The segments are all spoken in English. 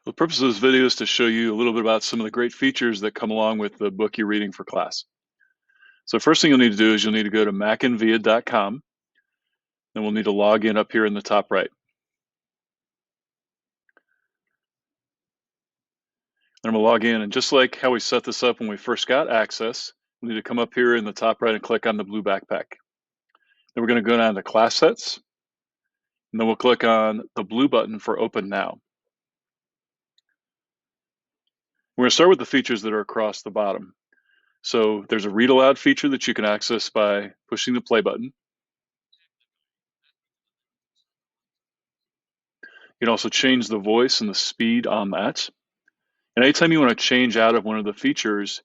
The purpose of this video is to show you a little bit about some of the great features that come along with the book you're reading for class. So first thing you'll need to do is you'll need to go to mackinvia.com, and we'll need to log in up here in the top right. And I'm going to log in, and just like how we set this up when we first got access, we need to come up here in the top right and click on the blue backpack. Then we're going to go down to class sets, and then we'll click on the blue button for open now. We're going to start with the features that are across the bottom. So there's a read aloud feature that you can access by pushing the play button. You can also change the voice and the speed on that. And anytime you want to change out of one of the features,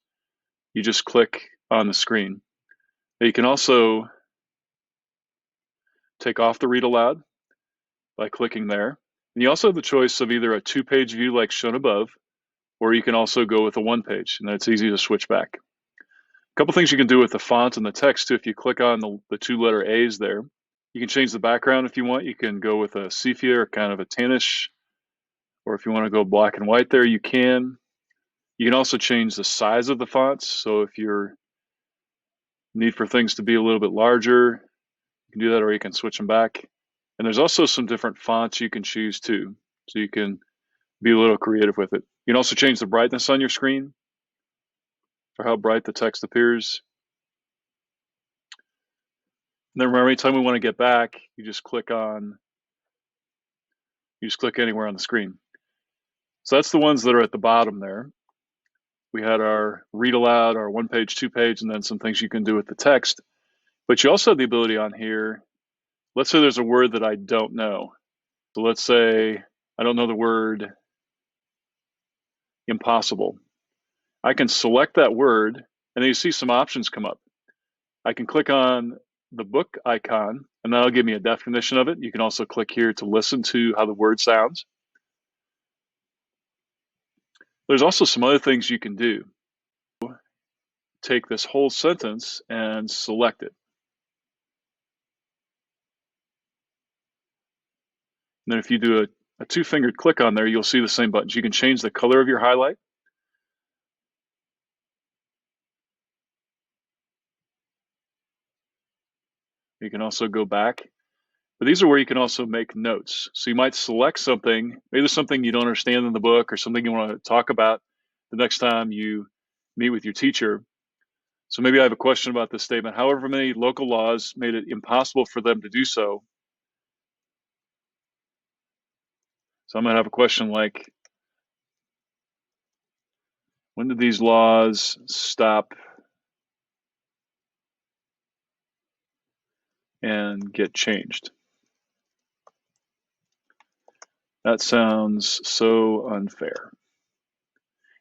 you just click on the screen. Now you can also take off the read aloud by clicking there. And you also have the choice of either a 2-page view like shown above, or you can also go with a 1-page, and that's easy to switch back. A couple things you can do with the font and the text too. If you click on the 2-letter A's there, you can change the background if you want. You can go with a sepia or kind of a tannish, or if you want to go black and white there, you can. You can also change the size of the fonts. So if your need for things to be a little bit larger, you can do that, or you can switch them back. And there's also some different fonts you can choose too. So you can be a little creative with it. You can also change the brightness on your screen for how bright the text appears. And then remember, anytime we want to get back, you just click anywhere on the screen. So that's the ones that are at the bottom there. We had our read aloud, our 1-page, 2-page, and then some things you can do with the text. But you also have the ability on here, let's say there's a word that I don't know. So let's say I don't know the word impossible. I can select that word, and then you see some options come up. I can click on the book icon, and that'll give me a definition of it. You can also click here to listen to how the word sounds. There's also some other things you can do. Take this whole sentence and select it. And then if you do a 2-fingered click on there, you'll see the same buttons. You can change the color of your highlight. You can also go back. But these are where you can also make notes. So you might select something, maybe there's something you don't understand in the book or something you want to talk about the next time you meet with your teacher. So maybe I have a question about this statement. However many local laws made it impossible for them to do so. So I'm going to have a question like, when did these laws stop and get changed? That sounds so unfair.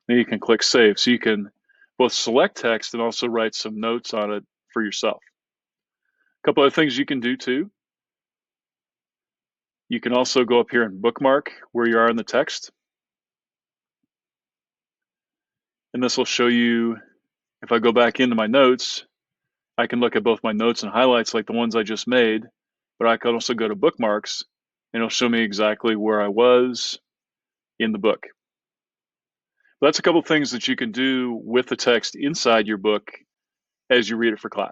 Then you can click save. So you can both select text and also write some notes on it for yourself. A couple other things you can do too. You can also go up here and bookmark where you are in the text. And this will show you, if I go back into my notes, I can look at both my notes and highlights like the ones I just made, but I can also go to bookmarks and it'll show me exactly where I was in the book. But that's a couple things that you can do with the text inside your book as you read it for class.